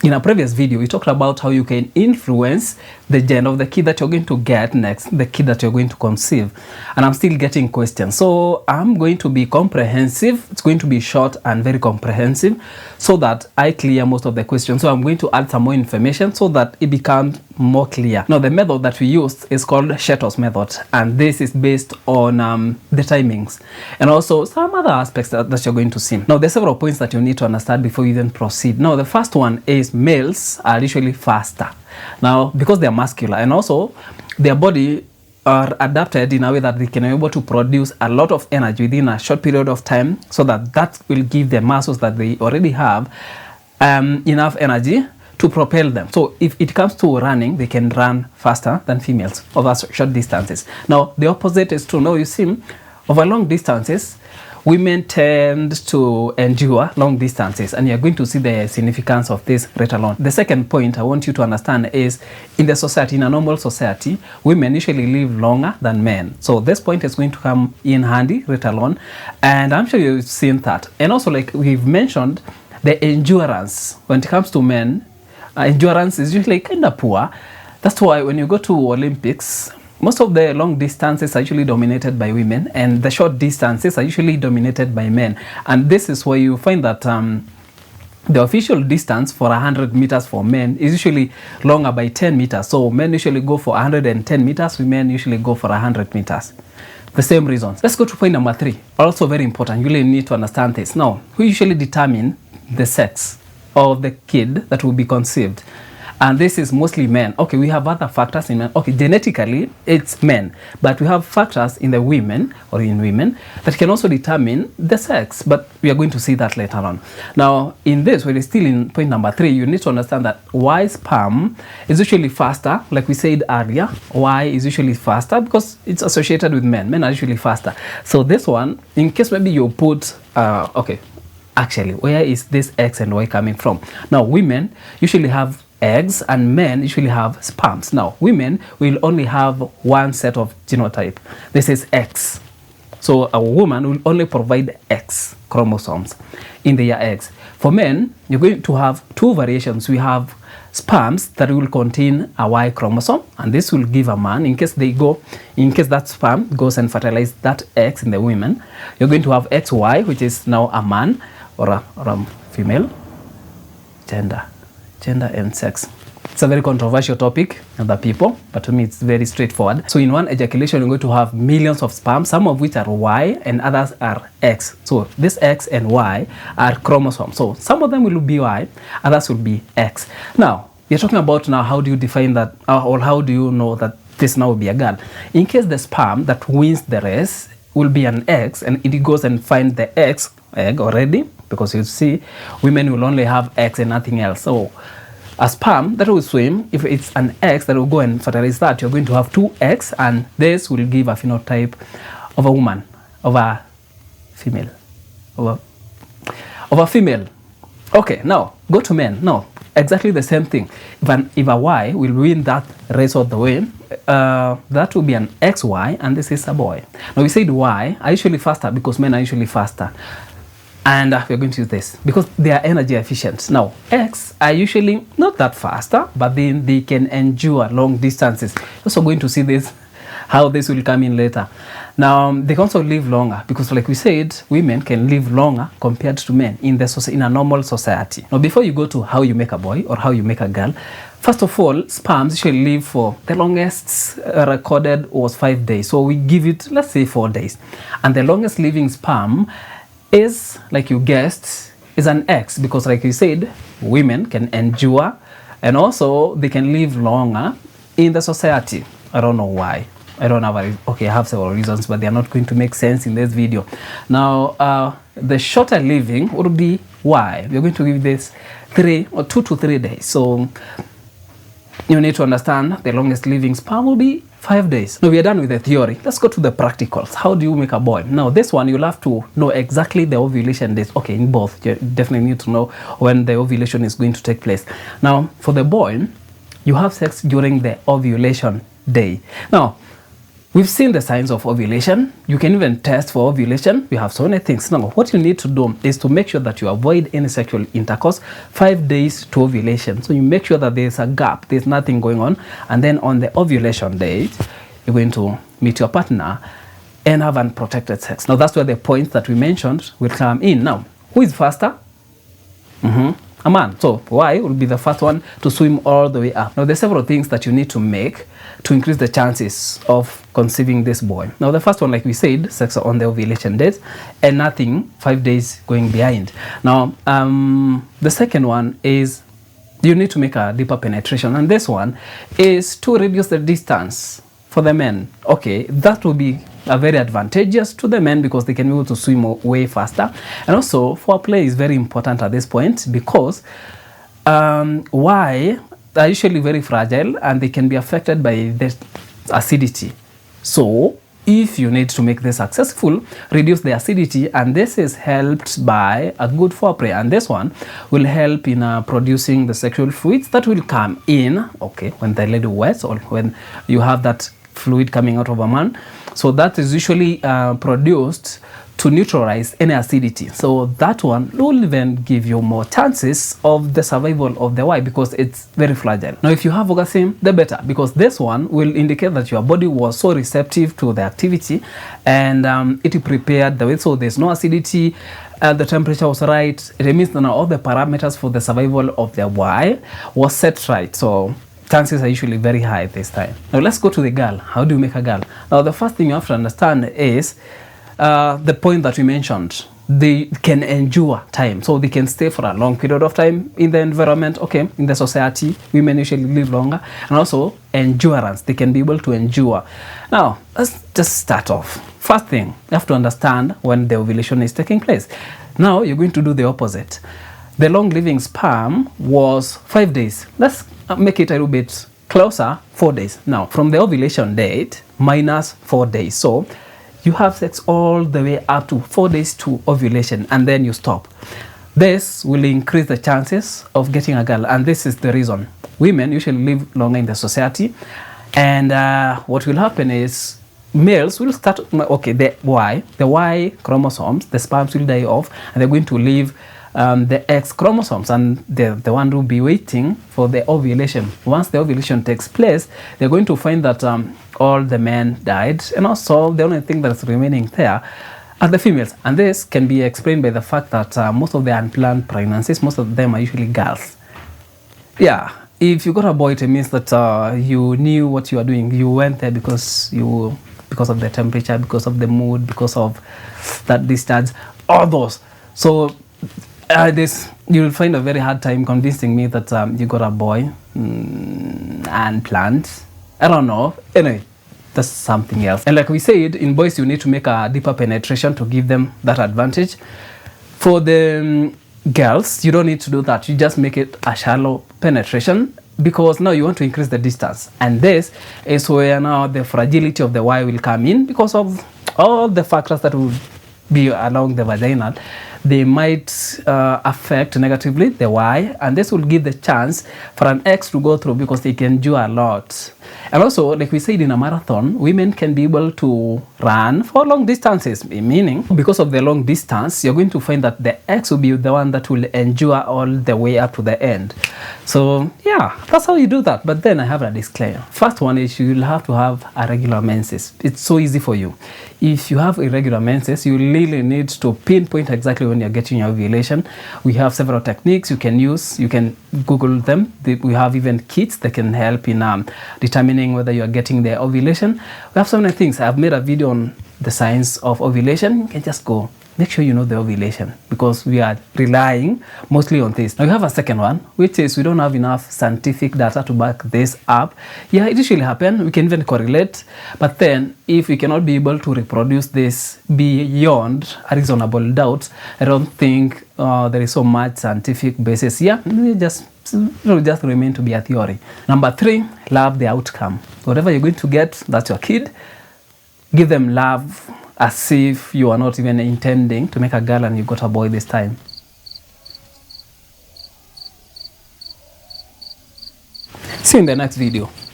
In a previous video, we talked about how you can influence the gender of the kid that you're going to get next, the kid that you're going to conceive. And I'm still getting questions. So I'm going to be comprehensive. It's going to be short and very comprehensive so that I clear most of the questions. So I'm going to add some more information so that it becomes more clear. Now, the method that we used is called Shetto's method. And this is based on the timings and also some other aspects that you're going to see. Now, there's several points that you need to understand before you then proceed. Now, the first one is males are usually faster. Now, because they are muscular and also their body are adapted in a way that they can be able to produce a lot of energy within a short period of time, so that will give the muscles that they already have enough energy to propel them. So if it comes to running, they can run faster than females over short distances. Now, the opposite is true. Now, you see, over long distances, women tend to endure long distances, and you're going to see the significance of this later on. The second point I want you to understand is in the society, in a normal society, women usually live longer than men. So this point is going to come in handy later on, and I'm sure you've seen that. And also, like we've mentioned, the endurance when it comes to men, endurance is usually kind of poor. That's why when you go to Olympics, most of the long distances are usually dominated by women, and the short distances are usually dominated by men. And this is where you find that the official distance for 100 meters for men is usually longer by 10 meters. So men usually go for 110 meters, women usually go for 100 meters. The same reasons. Let's go to point number 3. Also very important. You really need to understand this. Now, who usually determine the sex of the kid that will be conceived? And this is mostly men. Okay, we have other factors in men. Okay, genetically, it's men. But we have factors in the women, or in women, that can also determine the sex. But we are going to see that later on. Now, in this, we're still in point number 3. You need to understand that Y sperm is usually faster. Like we said earlier, Y is usually faster because it's associated with men. Men are usually faster. So this one, in case maybe you put, okay, actually, where is this X and Y coming from? Now, women usually have eggs and men usually have sperms. Now, women will only have one set of genotype. This is X. So a woman will only provide X chromosomes in their eggs. For men, you're going to have 2 variations. We have sperms that will contain a Y chromosome, and this will give a man. In case that sperm goes and fertilizes that X in the women, you're going to have XY, which is now a man or a female. Gender and sex. It's a very controversial topic, other people, but to me it's very straightforward. So in one ejaculation, you're going to have millions of sperm, some of which are Y and others are X. So this X and Y are chromosomes. So some of them will be Y, others will be X. Now, we're talking about now how do you define that, or how do you know that this now will be a girl? In case the sperm that wins the race will be an X, and it goes and finds the X egg already, because you see, women will only have X and nothing else. So a sperm that will swim, if it's an X that will go and fertilize that, you're going to have 2 X, and this will give a phenotype of a woman, of a female, of a female. Okay, now go to men. Now, exactly the same thing. If a Y will win that race all the way, that will be an XY, and this is a boy. Now, we said Y are usually faster because men are usually faster. And we're going to use this because they are energy efficient. Now, X are usually not that faster, but then they can endure long distances. We're also going to see this, how this will come in later. Now, they can also live longer because, like we said, women can live longer compared to men in a normal society. Now, before you go to how you make a boy or how you make a girl, first of all, sperms usually live for the longest recorded was 5 days. So we give it, let's say, 4 days. And the longest living sperm is, like you guessed, is an X, because like you said, women can endure and also they can live longer in the society. I don't know why. I don't have okay, I have several reasons, but they are not going to make sense in this video. Now, the shorter living would be Y. We're going to give this 2 to 3 days. So you need to understand the longest living sperm will be 5 days. Now we are done with the theory. Let's go to the practicals. How do you make a boy? Now this one, you'll have to know exactly the ovulation days. Okay, in both, you definitely need to know when the ovulation is going to take place. Now for the boy, you have sex during the ovulation day. Now, We've seen the signs of ovulation. You can even test for ovulation. We have so many things. Now, what you need to do is to make sure that you avoid any sexual intercourse 5 days to ovulation. So you make sure that there's a gap, there's nothing going on. And then on the ovulation date, you're going to meet your partner and have unprotected sex. Now, that's where the points that we mentioned will come in. Now, who is faster? A man. So Y will be the first one to swim all the way up. Now, there's several things that you need to make to increase the chances of conceiving this boy. Now, the first one, like we said, sex on the ovulation date, and nothing 5 days going behind. Now, the second one is you need to make a deeper penetration, and this one is to reduce the distance for the men. Okay, that will be very advantageous to the men because they can be able to swim way faster. And also, foreplay is very important at this point because Y are usually very fragile and they can be affected by the acidity. So, if you need to make this successful, reduce the acidity, and this is helped by a good foreplay, and this one will help in producing the sexual fluids that will come in, okay, when the lady wets or when you have that fluid coming out of a man. So that is usually produced to neutralize any acidity. So that one will even give you more chances of the survival of the Y because it's very fragile. Now, if you have orgasm, the better, because this one will indicate that your body was so receptive to the activity and it prepared the way, so there's no acidity, the temperature was right. It means that now all the parameters for the survival of the Y was set right. So chances are usually very high this time. Now let's go to the girl. How do you make a girl? Now the first thing you have to understand is the point that we mentioned. They can endure time. So they can stay for a long period of time in the environment, okay, in the society. Women usually live longer. And also endurance. They can be able to endure. Now, let's just start off. First thing, you have to understand when the ovulation is taking place. Now you're going to do the opposite. The long living sperm was 5 days. Let's make it a little bit closer, 4 days. Now, from the ovulation date, minus 4 days. So, you have sex all the way up to 4 days to ovulation, and then you stop. This will increase the chances of getting a girl, and this is the reason. Women usually live longer in the society, and what will happen is males will start, okay, the Y chromosomes, the sperms will die off, and they're going to leave the X chromosomes, and the one will be waiting for the ovulation. Once the ovulation takes place, they're going to find that all the men died, and also the only thing that's remaining there are the females. And this can be explained by the fact that most of the unplanned pregnancies, most of them are usually girls. Yeah, if you got a boy, it means that you knew what you were doing. You went there because of the temperature, because of the mood, because of that distance, all those. So you'll find a very hard time convincing me that you got a boy unplanned. I don't know. Anyway, that's something else. And like we said, in boys, you need to make a deeper penetration to give them that advantage. For the girls, you don't need to do that. You just make it a shallow penetration because now you want to increase the distance. And this is where now the fragility of the Y will come in because of all the factors that will be along the vaginal. They might affect negatively the Y, and this will give the chance for an X to go through because they can do a lot. And also, like we said in a marathon, women can be able to run for long distances, meaning because of the long distance, you're going to find that the X will be the one that will endure all the way up to the end. So yeah, that's how you do that. But then I have a disclaimer. First one is you'll have to have a regular menses. It's so easy for you. If you have irregular menses, you really need to pinpoint exactly when you're getting your ovulation. We have several techniques you can use. You can Google them. We have even kits that can help in determining whether you're getting the ovulation. We have so many things. I've made a video on the science of ovulation. You can just go. Make sure you know the ovulation because we are relying mostly on this. Now we have a second one, which is we don't have enough scientific data to back this up. Yeah, it usually happens. We can even correlate. But then if we cannot be able to reproduce this beyond a reasonable doubt, I don't think there is so much scientific basis here. It will just remain to be a theory. Number 3, love the outcome. Whatever you're going to get, that's your kid. Give them love as if you are not even intending to make a girl and you got a boy this time. See you in the next video.